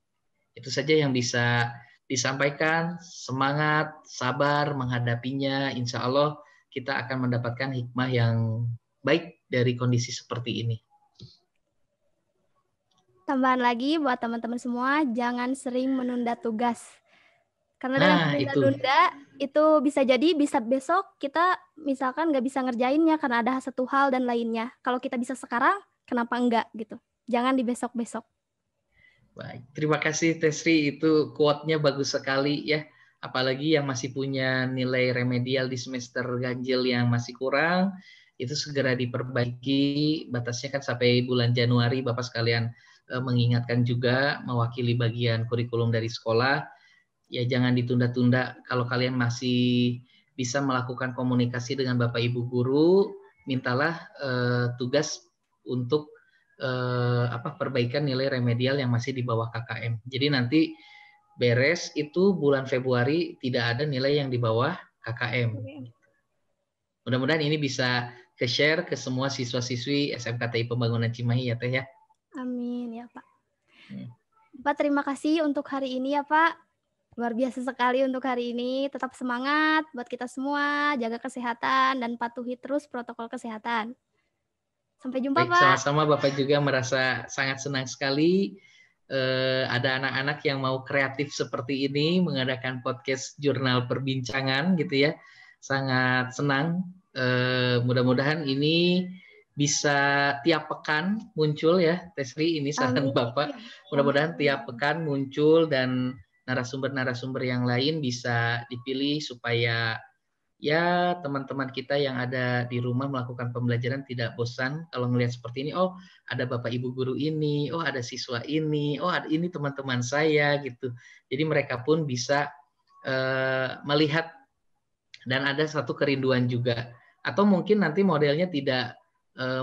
Itu saja yang bisa disampaikan. Semangat, sabar menghadapinya. Insya Allah kita akan mendapatkan hikmah yang baik dari kondisi seperti ini. Tambahan lagi buat teman-teman semua, jangan sering menunda tugas. Karena dengan menunda-nunda itu bisa jadi bisa besok kita misalkan nggak bisa ngerjainnya karena ada satu hal dan lainnya. Kalau kita bisa sekarang, kenapa enggak gitu? Jangan di besok-besok. Baik, terima kasih Tesri, itu quote-nya bagus sekali ya. Apalagi yang masih punya nilai remedial di semester ganjil yang masih kurang, itu segera diperbaiki. Batasnya kan sampai bulan Januari, Bapak sekalian mengingatkan juga mewakili bagian kurikulum dari sekolah. Ya jangan ditunda-tunda. Kalau kalian masih bisa melakukan komunikasi dengan Bapak Ibu guru, mintalah tugas untuk perbaikan nilai remedial yang masih di bawah KKM. Jadi nanti beres itu bulan Februari tidak ada nilai yang di bawah KKM. Mudah-mudahan ini bisa ke-share ke semua siswa-siswi SMKTI Pembangunan Cimahi ya Teh ya. Amin ya Pak. Pak terima kasih untuk hari ini ya Pak. Luar biasa sekali untuk hari ini. Tetap semangat buat kita semua, jaga kesehatan dan patuhi terus protokol kesehatan. Sampai jumpa, Baik, Pak. sama-sama Bapak juga merasa sangat senang sekali ada anak-anak yang mau kreatif seperti ini mengadakan podcast jurnal perbincangan gitu ya. Sangat senang. Mudah-mudahan ini bisa tiap pekan muncul ya, Tesri, ini saran Bapak. Mudah-mudahan tiap pekan muncul dan narasumber-narasumber yang lain bisa dipilih supaya ya teman-teman kita yang ada di rumah melakukan pembelajaran tidak bosan kalau melihat seperti ini. Oh, ada Bapak Ibu guru ini, oh ada siswa ini, oh ada ini teman-teman saya gitu. Jadi mereka pun bisa melihat dan ada satu kerinduan juga. Atau mungkin nanti modelnya tidak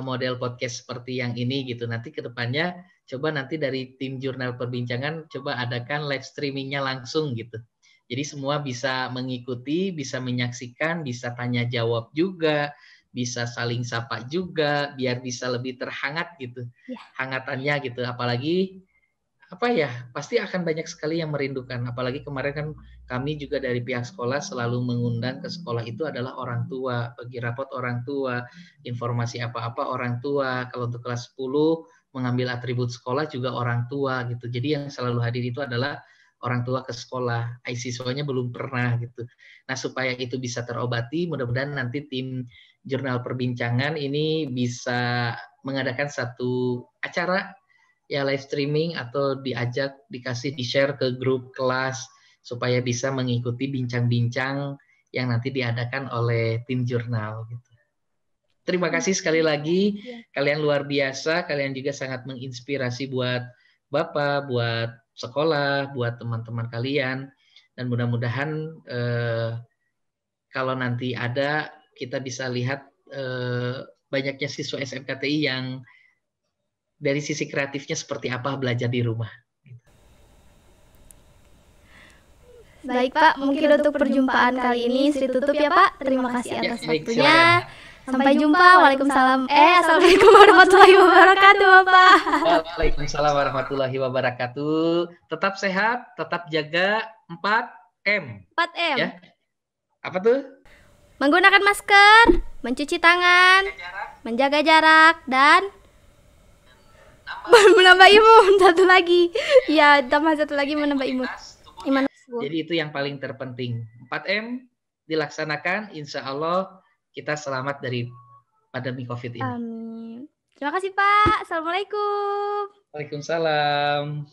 model podcast seperti yang ini gitu. Nanti ke depannya coba nanti dari tim jurnal perbincangan coba adakan live streamingnya langsung gitu. Jadi semua bisa mengikuti, bisa menyaksikan, bisa tanya jawab juga, bisa saling sapa juga, biar bisa lebih terhangat gitu, hangatannya gitu. Apalagi pasti akan banyak sekali yang merindukan. Apalagi kemarin kan kami juga dari pihak sekolah selalu mengundang ke sekolah itu adalah orang tua, bagi rapot orang tua, informasi apa-apa orang tua. Kalau untuk kelas 10 mengambil atribut sekolah juga orang tua gitu. Jadi yang selalu hadir itu adalah orang tua ke sekolah. Siswanya belum pernah gitu. Nah, supaya itu bisa terobati, mudah-mudahan nanti tim jurnal perbincangan ini bisa mengadakan satu acara ya live streaming atau dikasih di-share ke grup kelas supaya bisa mengikuti bincang-bincang yang nanti diadakan oleh tim jurnal gitu. Terima kasih sekali lagi, kalian luar biasa, kalian juga sangat menginspirasi buat Bapak, buat sekolah, buat teman-teman kalian, dan mudah-mudahan kalau nanti kita bisa lihat banyaknya siswa SMKTI yang dari sisi kreatifnya seperti apa belajar di rumah. Baik Pak, mungkin untuk perjumpaan kali ini Sri tutup ya Pak. Terima kasih atas waktunya. Sampai jumpa. Waalaikumsalam. Assalamualaikum warahmatullahi wabarakatuh Bapak. Waalaikumsalam warahmatullahi wabarakatuh. Tetap sehat, tetap jaga 4M. 4M. Ya. Apa tuh? Menggunakan masker, mencuci tangan, menjaga jarak, dan menambah imun. Satu lagi. Ya, tambah satu lagi menambah imun. Jadi itu yang paling terpenting. 4M dilaksanakan, insya Allah kita selamat dari pandemi COVID ini. Amin. Terima kasih Pak. Assalamualaikum. Waalaikumsalam.